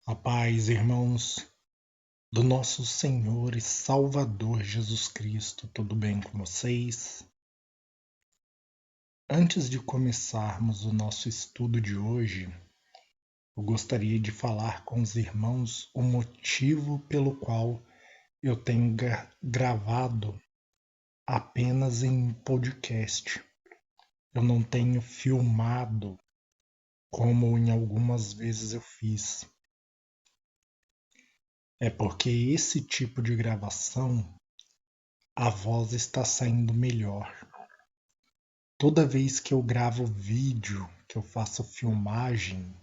A paz, irmãos, do nosso Senhor e Salvador Jesus Cristo, tudo bem com vocês? Antes de começarmos o nosso estudo de hoje, eu gostaria de falar com os irmãos o motivo pelo qual eu tenho gravado apenas em podcast. Eu não tenho filmado como em algumas vezes eu fiz. É porque esse tipo de gravação a voz está saindo melhor. Toda vez que eu gravo vídeo, que eu faço filmagem,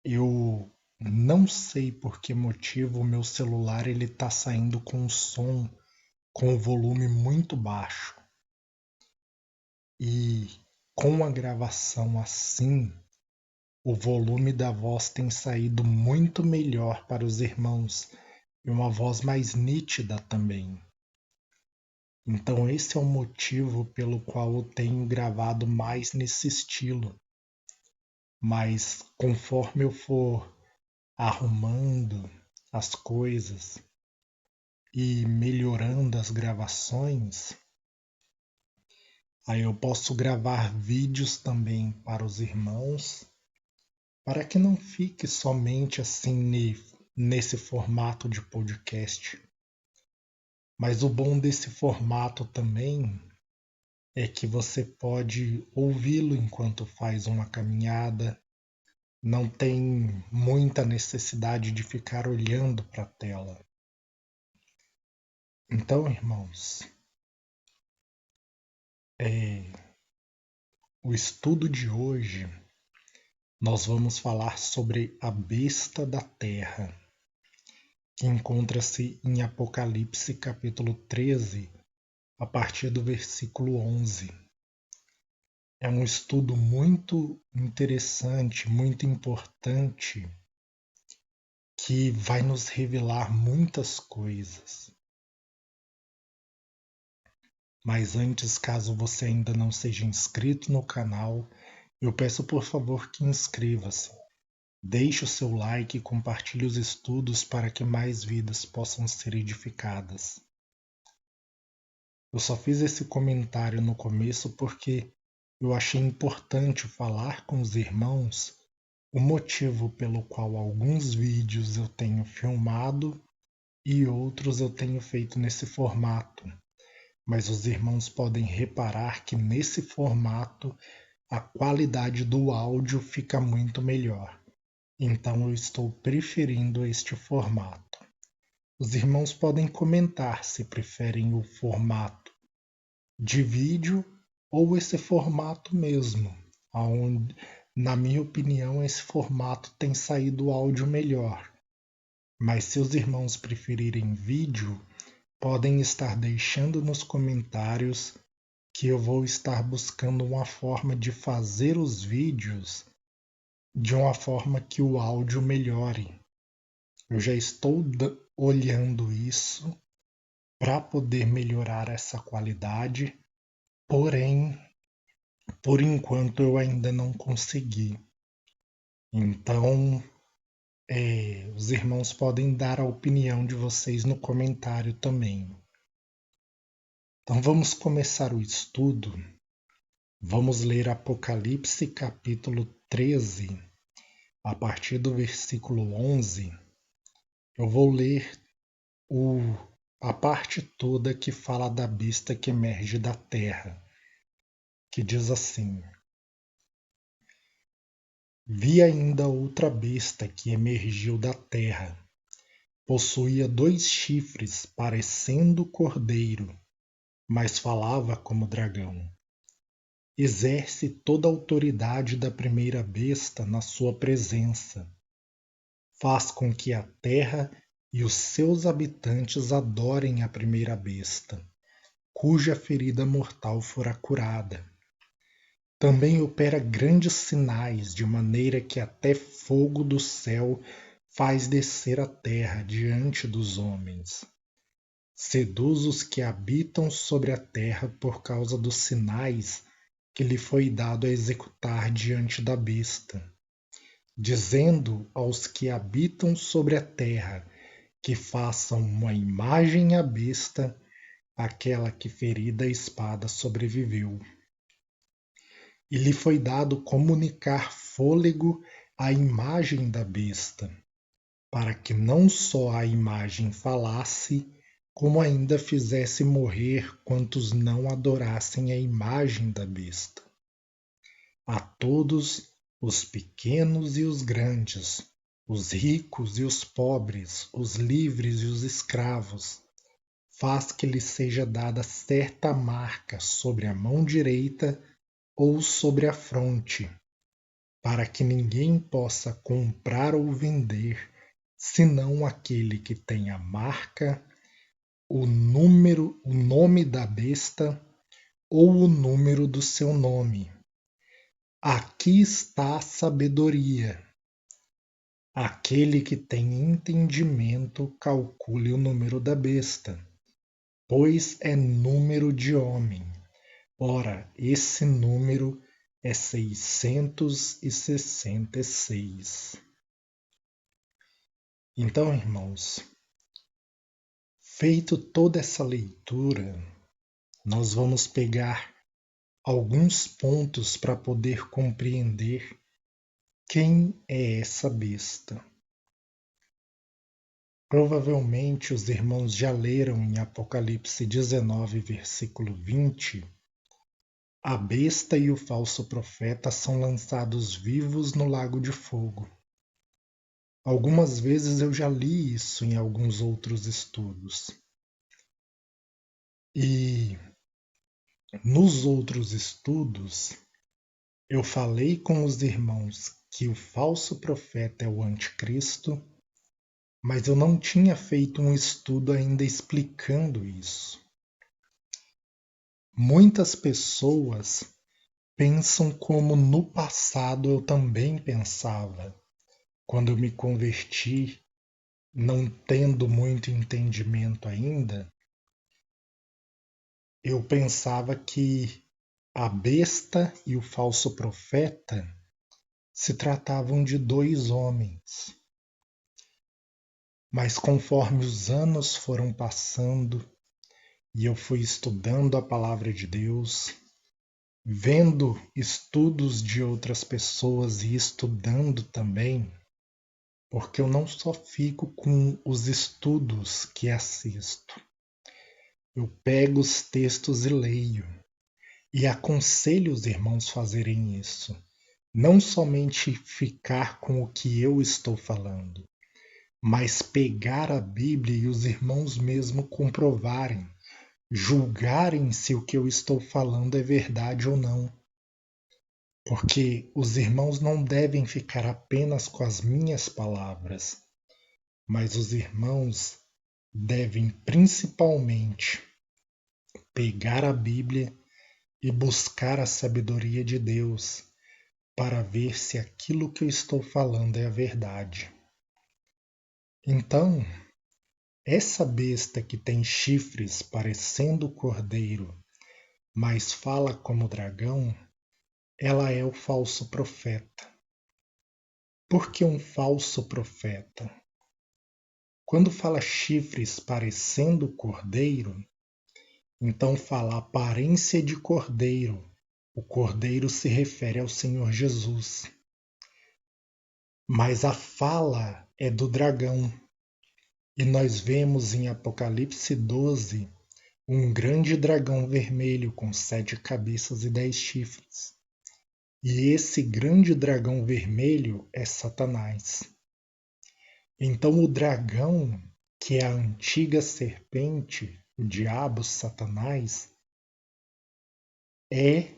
eu não sei por que motivo o meu celular ele tá saindo com o som com o volume muito baixo. E com a gravação assim, o volume da voz tem saído muito melhor para os irmãos e uma voz mais nítida também. Então esse é o motivo pelo qual eu tenho gravado mais nesse estilo. Mas conforme eu for arrumando as coisas e melhorando as gravações, aí eu posso gravar vídeos também para os irmãos, para que não fique somente assim nesse formato de podcast. Mas o bom desse formato também é que você pode ouvi-lo enquanto faz uma caminhada, não tem muita necessidade de ficar olhando para a tela. Então, irmãos, o estudo de hoje nós vamos falar sobre a besta da terra, que encontra-se em Apocalipse capítulo 13, a partir do versículo 11. É um estudo muito interessante, muito importante, que vai nos revelar muitas coisas. Mas antes, caso você ainda não seja inscrito no canal, eu peço por favor que inscreva-se. Deixe o seu like e compartilhe os estudos para que mais vidas possam ser edificadas. Eu só fiz esse comentário no começo porque eu achei importante falar com os irmãos o motivo pelo qual alguns vídeos eu tenho filmado e outros eu tenho feito nesse formato. Mas os irmãos podem reparar que nesse formato a qualidade do áudio fica muito melhor. Então eu estou preferindo este formato. Os irmãos podem comentar se preferem o formato de vídeo ou esse formato mesmo, onde, na minha opinião, esse formato tem saído o áudio melhor. Mas se os irmãos preferirem vídeo, podem estar deixando nos comentários que eu vou estar buscando uma forma de fazer os vídeos de uma forma que o áudio melhore. Eu já estou olhando isso para poder melhorar essa qualidade, porém, por enquanto eu ainda não consegui. Então, os irmãos podem dar a opinião de vocês no comentário também. Então vamos começar o estudo. Vamos ler Apocalipse capítulo 13, a partir do versículo 11. Eu vou ler a parte toda que fala da besta que emerge da terra, que diz assim: Vi ainda outra besta que emergiu da terra. Possuía 2 chifres, parecendo cordeiro, mas falava como dragão. Exerce toda a autoridade da primeira besta na sua presença. Faz com que a terra e os seus habitantes adorem a primeira besta, cuja ferida mortal fora curada. Também opera grandes sinais, de maneira que até fogo do céu faz descer a terra diante dos homens. Seduz os que habitam sobre a terra por causa dos sinais que lhe foi dado a executar diante da besta. dizendo aos que habitam sobre a terra que façam uma imagem à besta, aquela que ferida a espada sobreviveu. E lhe foi dado comunicar fôlego à imagem da besta, para que não só a imagem falasse, como ainda fizesse morrer quantos não adorassem a imagem da besta. A todos, os pequenos e os grandes, os ricos e os pobres, os livres e os escravos, faz que lhe seja dada certa marca sobre a mão direita ou sobre a fronte, para que ninguém possa comprar ou vender, senão aquele que tem a marca, o nome da besta ou o número do seu nome. Aqui está a sabedoria. Aquele que tem entendimento calcule o número da besta, pois é número de homem. Ora, esse número é 666. Então, irmãos, feito toda essa leitura, nós vamos pegar alguns pontos para poder compreender quem é essa besta. Provavelmente os irmãos já leram em Apocalipse 19, versículo 20, a besta e o falso profeta são lançados vivos no lago de fogo. Algumas vezes eu já li isso em alguns outros estudos. E nos outros estudos, eu falei com os irmãos que o falso profeta é o anticristo, mas eu não tinha feito um estudo ainda explicando isso. Muitas pessoas pensam como no passado eu também pensava, quando eu me converti, não tendo muito entendimento ainda. Eu pensava que a besta e o falso profeta se tratavam de dois homens. Mas conforme os anos foram passando e eu fui estudando a palavra de Deus, vendo estudos de outras pessoas e estudando também, porque eu não só fico com os estudos que assisto, eu pego os textos e leio, e aconselho os irmãos fazerem isso. Não somente ficar com o que eu estou falando, mas pegar a Bíblia e os irmãos mesmo comprovarem, julgarem se o que eu estou falando é verdade ou não. Porque os irmãos não devem ficar apenas com as minhas palavras, mas os irmãos devem principalmente pegar a Bíblia e buscar a sabedoria de Deus para ver se aquilo que eu estou falando é a verdade. Então, essa besta que tem chifres parecendo cordeiro, mas fala como dragão, ela é o falso profeta. Por que um falso profeta? Quando fala chifres parecendo cordeiro, então fala aparência de cordeiro. O cordeiro se refere ao Senhor Jesus. Mas a fala é do dragão. E nós vemos em Apocalipse 12 um grande dragão vermelho com 7 cabeças e 10 chifres. E esse grande dragão vermelho é Satanás. Então o dragão, que é a antiga serpente, o diabo, Satanás, é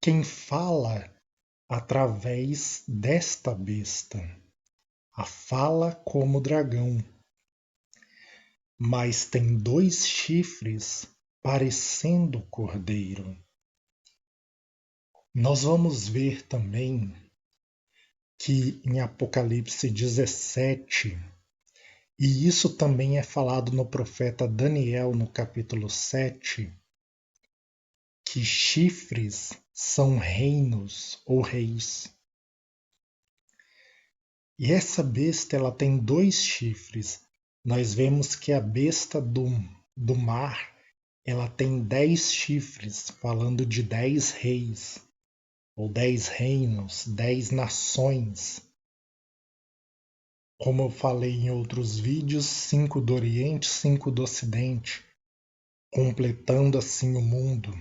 quem fala através desta besta. A fala como dragão. Mas tem 2 chifres parecendo cordeiro. Nós vamos ver também que em Apocalipse 17, e isso também é falado no profeta Daniel no capítulo 7, que chifres são reinos ou reis. E essa besta ela tem 2 chifres. Nós vemos que a besta do mar ela tem 10 chifres, falando de 10 reis, ou 10 reinos, 10 nações. Como eu falei em outros vídeos, 5 do Oriente, 5 do Ocidente, completando assim o mundo.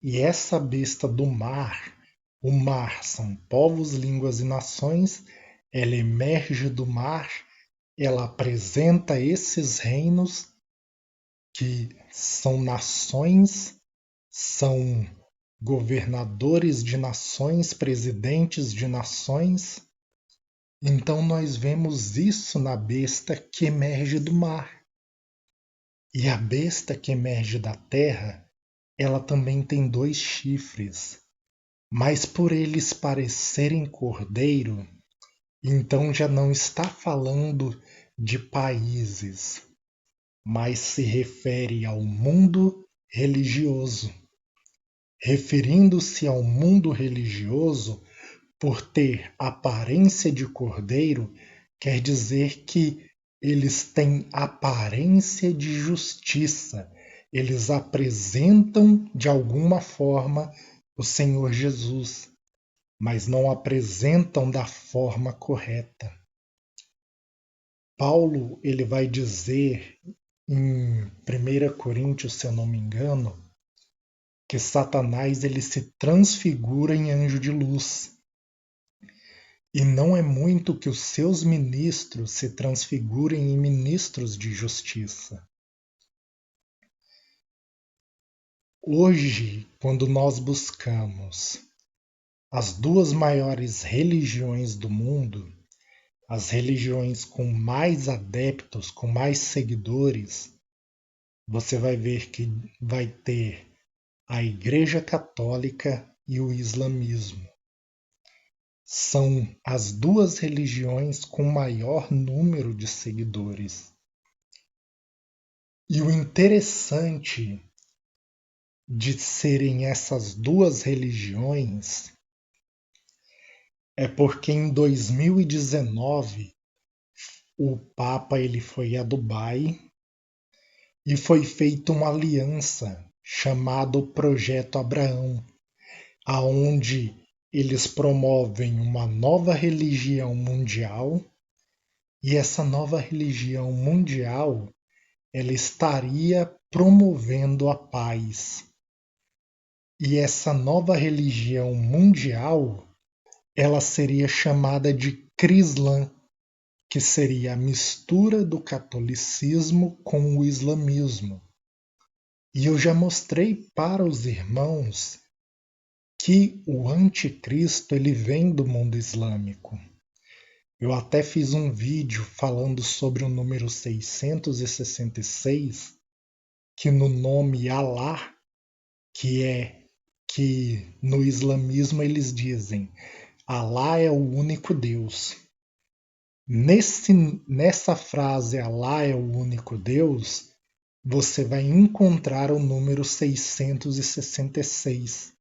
E essa besta do mar, o mar são povos, línguas e nações, ela emerge do mar, ela apresenta esses reinos que são nações, são governadores de nações, presidentes de nações. Então nós vemos isso na besta que emerge do mar. E a besta que emerge da terra, ela também tem 2 chifres. Mas por eles parecerem cordeiro, então já não está falando de países, mas se refere ao mundo religioso. Referindo-se ao mundo religioso, por ter aparência de cordeiro, quer dizer que eles têm aparência de justiça. Eles apresentam de alguma forma o Senhor Jesus, mas não apresentam da forma correta. Paulo ele vai dizer em 1 Coríntios, se eu não me engano, que Satanás ele se transfigura em anjo de luz. E não é muito que os seus ministros se transfigurem em ministros de justiça. Hoje, quando nós buscamos as 2 maiores religiões do mundo, as religiões com mais adeptos, com mais seguidores, você vai ver que vai ter a Igreja Católica e o Islamismo. São as 2 religiões com maior número de seguidores. E o interessante de serem essas 2 religiões é porque em 2019 o Papa ele foi a Dubai e foi feita uma aliança chamada Projeto Abraão, aonde eles promovem uma nova religião mundial e essa nova religião mundial ela estaria promovendo a paz. E essa nova religião mundial ela seria chamada de Crislã, que seria a mistura do catolicismo com o islamismo. E eu já mostrei para os irmãos que o anticristo ele vem do mundo islâmico. Eu até fiz um vídeo falando sobre o número 666, que no nome Alá, que no islamismo eles dizem Alá é o único Deus. Nessa frase Alá é o único Deus, você vai encontrar o número 666.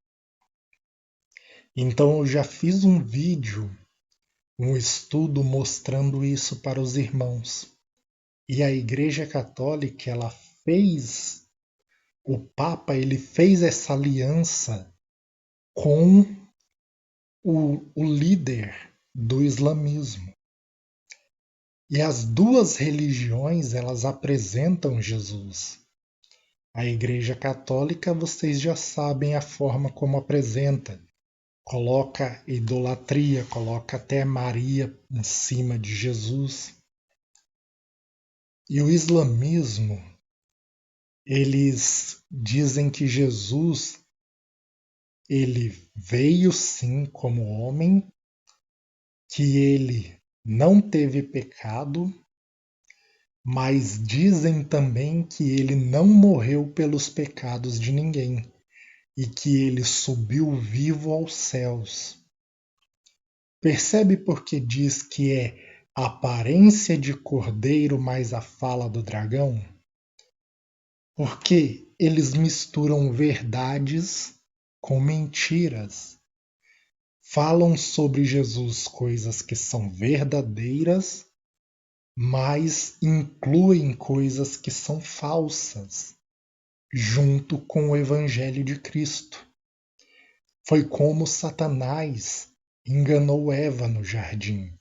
Então eu já fiz um vídeo, um estudo mostrando isso para os irmãos. E a Igreja Católica, ela fez, o Papa, ele fez essa aliança com o líder do islamismo. E as 2 religiões, elas apresentam Jesus. A Igreja Católica, vocês já sabem a forma como apresenta. Coloca idolatria, coloca até Maria em cima de Jesus. E o islamismo, eles dizem que Jesus ele veio sim como homem, que ele não teve pecado, mas dizem também que ele não morreu pelos pecados de ninguém e que ele subiu vivo aos céus. Percebe porque diz que é a aparência de cordeiro mais a fala do dragão? Porque eles misturam verdades com mentiras. falam sobre Jesus coisas que são verdadeiras, mas incluem coisas que são falsas, junto com o Evangelho de Cristo. Foi como Satanás enganou Eva no jardim.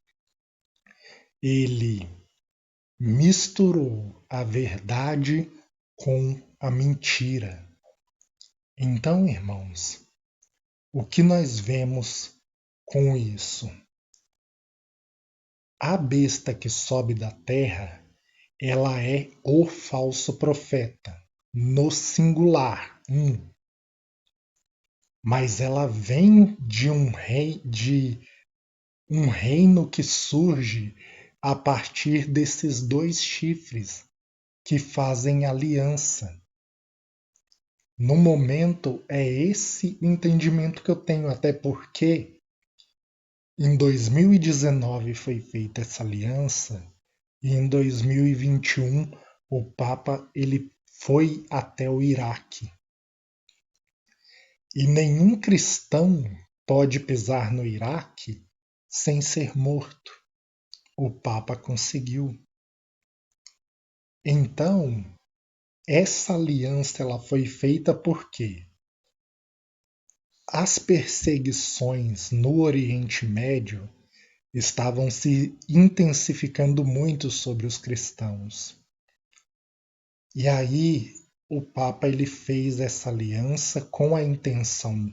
Ele misturou a verdade com a mentira. Então, irmãos, o que nós vemos com isso? A besta que sobe da terra, ela é o falso profeta, no singular, mas ela vem de um reino que surge a partir desses dois chifres que fazem aliança. No momento, é esse o entendimento que eu tenho, até porque em 2019 foi feita essa aliança e em 2021 o Papa ele foi até o Iraque. E nenhum cristão pode pisar no Iraque sem ser morto. O Papa conseguiu. Então, essa aliança ela foi feita porque as perseguições no Oriente Médio estavam se intensificando muito sobre os cristãos. E aí o Papa ele fez essa aliança com a intenção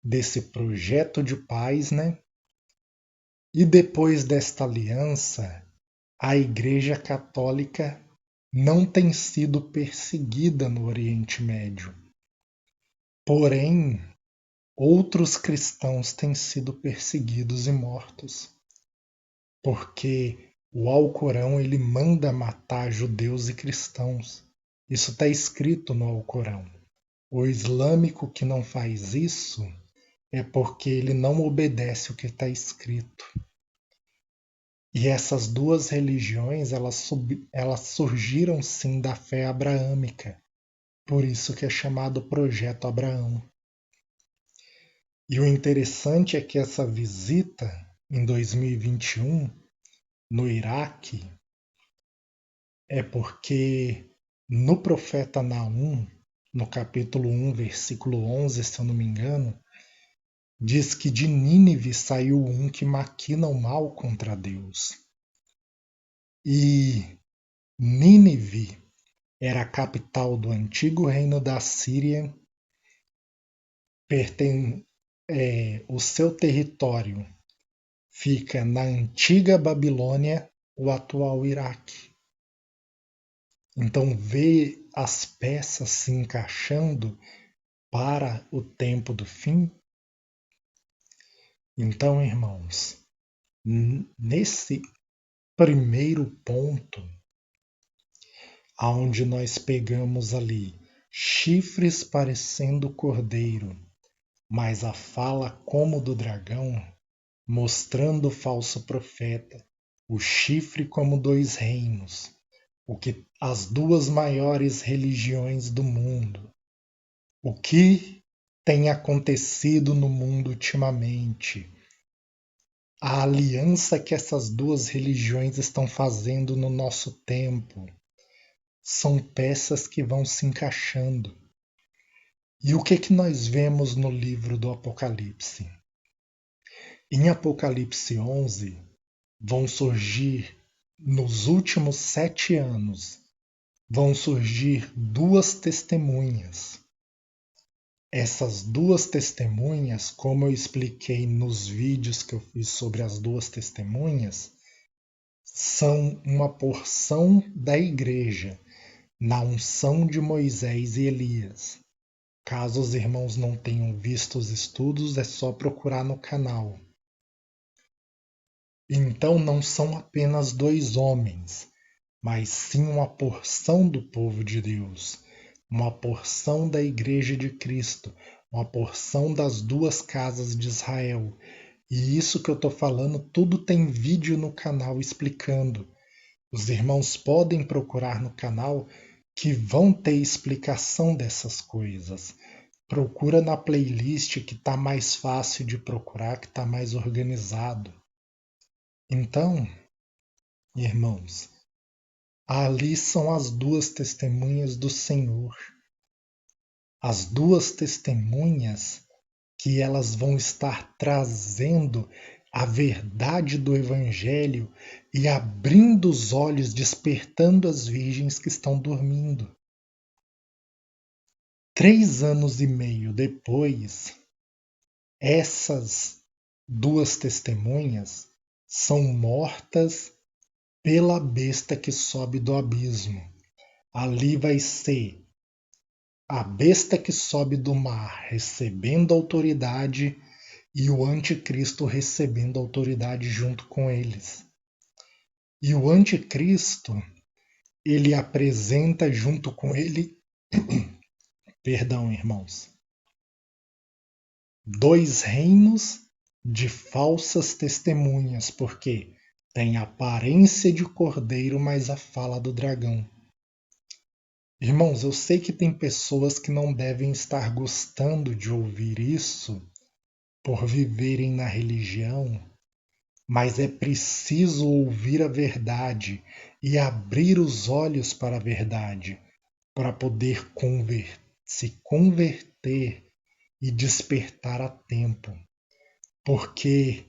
desse projeto de paz, né? E depois desta aliança, a Igreja Católica não tem sido perseguida no Oriente Médio. Porém, outros cristãos têm sido perseguidos e mortos, porque o Alcorão ele manda matar judeus e cristãos. Isso está escrito no Alcorão. O islâmico que não faz isso é porque ele não obedece o que está escrito. E essas duas religiões elas surgiram sim da fé abraâmica, por isso que é chamado Projeto Abraão. E o interessante é que essa visita em 2021 no Iraque é porque no profeta Naum, no capítulo 1, versículo 11, se eu não me engano, diz que de Nínive saiu um que maquina o mal contra Deus. E Nínive era a capital do antigo reino da Síria, o seu território fica na antiga Babilônia, o atual Iraque. Então vê as peças se encaixando para o tempo do fim. Então, irmãos, nesse primeiro ponto, aonde nós pegamos ali chifres parecendo cordeiro, mas a fala como do dragão, mostrando o falso profeta, o chifre como dois reinos, o que as duas maiores religiões do mundo. O que tem acontecido no mundo ultimamente? A aliança que essas duas religiões estão fazendo no nosso tempo são peças que vão se encaixando. E o que nós vemos no livro do Apocalipse? Em Apocalipse 11, vão surgir, nos últimos 7 anos, vão surgir duas testemunhas. Essas duas testemunhas, como eu expliquei nos vídeos que eu fiz sobre as duas testemunhas, são uma porção da igreja, na unção de Moisés e Elias. Caso os irmãos não tenham visto os estudos, é só procurar no canal. Então não são apenas dois homens, mas sim uma porção do povo de Deus, uma porção da Igreja de Cristo, uma porção das duas casas de Israel. E isso que eu estou falando, tudo tem vídeo no canal explicando. Os irmãos podem procurar no canal que vão ter explicação dessas coisas. procura na playlist que está mais fácil de procurar, que está mais organizado. Então, irmãos, ali são as duas testemunhas do Senhor. As duas testemunhas que elas vão estar trazendo a verdade do Evangelho e abrindo os olhos, despertando as virgens que estão dormindo. 3 anos e meio depois, essas duas testemunhas são mortas pela besta que sobe do abismo. Ali vai ser a besta que sobe do mar recebendo autoridade e o anticristo recebendo autoridade junto com eles. E o anticristo, ele apresenta junto com ele, perdão, irmãos, 2 reinos de falsas testemunhas, porque tem a aparência de cordeiro, mas a fala do dragão. Irmãos, eu sei que tem pessoas que não devem estar gostando de ouvir isso por viverem na religião, mas é preciso ouvir a verdade e abrir os olhos para a verdade, para poder se converter e despertar a tempo. Porque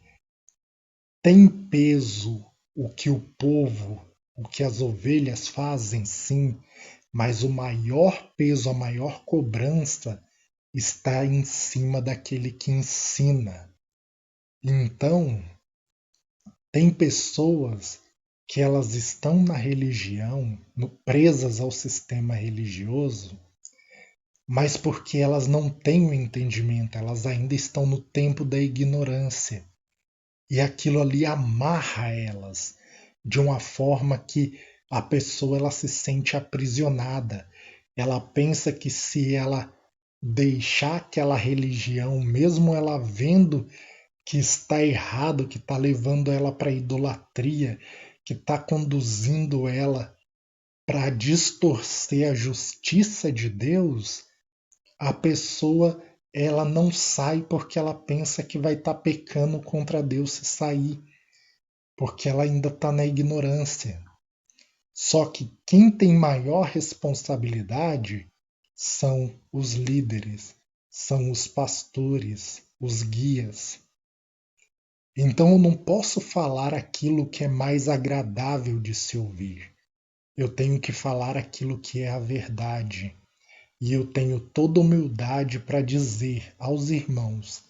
tem peso o que o povo, o que as ovelhas fazem, sim, mas o maior peso, a maior cobrança está em cima daquele que ensina. Então, tem pessoas que elas estão na religião, presas ao sistema religioso, mas porque elas não têm o entendimento, elas ainda estão no tempo da ignorância. E aquilo ali amarra elas de uma forma que a pessoa ela se sente aprisionada. Ela pensa que se ela deixar aquela religião, mesmo ela vendo que está errado, que está levando ela para a idolatria, que está conduzindo ela para distorcer a justiça de Deus, a pessoa ela não sai porque ela pensa que vai estar pecando contra Deus se sair, porque ela ainda está na ignorância. Só que quem tem maior responsabilidade são os líderes, são os pastores, os guias. Então eu não posso falar aquilo que é mais agradável de se ouvir. Eu tenho que falar aquilo que é a verdade. E eu tenho toda humildade para dizer aos irmãos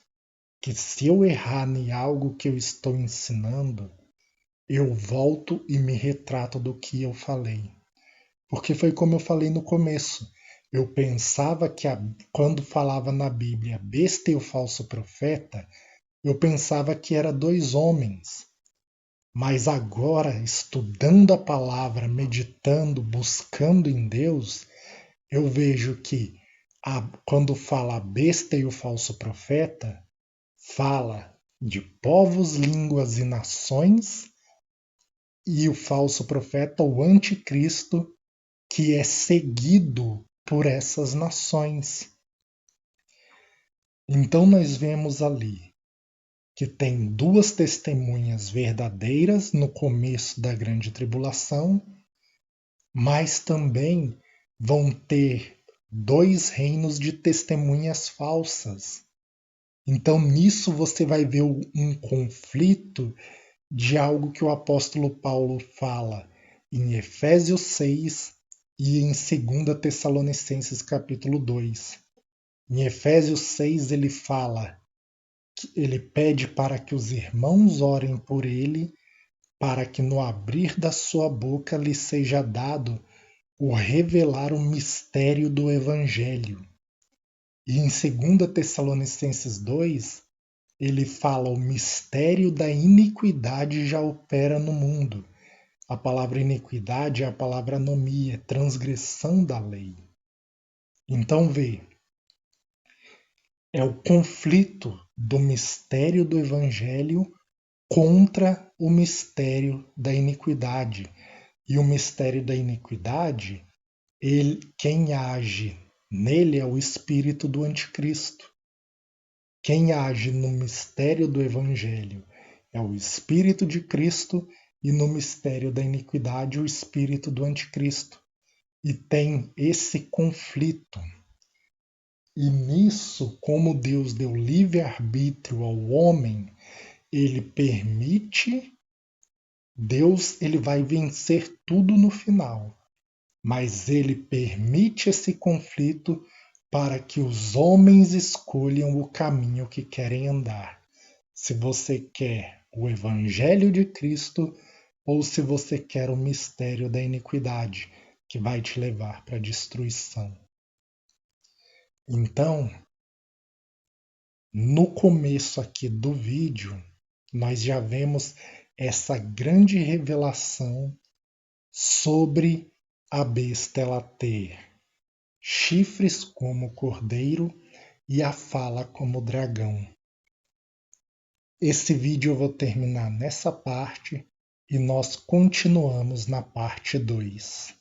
que se eu errar em algo que eu estou ensinando, eu volto e me retrato do que eu falei. Porque foi como eu falei no começo. Eu pensava que quando falava na Bíblia besta e o falso profeta, eu pensava que eram 2 homens. Mas agora, estudando a palavra, meditando, buscando em Deus, eu vejo que quando fala a besta e o falso profeta, fala de povos, línguas e nações, e o falso profeta, o anticristo, que é seguido por essas nações. Então nós vemos ali que tem 2 testemunhas verdadeiras no começo da grande tribulação, mas também vão ter 2 reinos de testemunhas falsas. Então nisso você vai ver um conflito de algo que o apóstolo Paulo fala em Efésios 6 e em 2 Tessalonicenses capítulo 2. Em Efésios 6 ele fala, ele pede para que os irmãos orem por ele, para que no abrir da sua boca lhe seja dado o revelar o mistério do Evangelho. E em 2 Tessalonicenses 2, ele fala o mistério da iniquidade já opera no mundo. A palavra iniquidade é a palavra anomia, transgressão da lei. Então vê, é o conflito do mistério do Evangelho contra o mistério da iniquidade. E o mistério da iniquidade, quem age Nele é o espírito do anticristo. Quem age no mistério do Evangelho é o espírito de Cristo e no mistério da iniquidade o espírito do anticristo. E tem esse conflito. E nisso, como Deus deu livre-arbítrio ao homem, ele permite, Deus ele vai vencer tudo no final, mas ele permite esse conflito para que os homens escolham o caminho que querem andar. Se você quer o Evangelho de Cristo ou se você quer o mistério da iniquidade, que vai te levar para a destruição. Então, no começo aqui do vídeo, nós já vemos essa grande revelação sobre a besta ela ter chifres como cordeiro e a fala como dragão. Esse vídeo eu vou terminar nessa parte e nós continuamos na parte 2.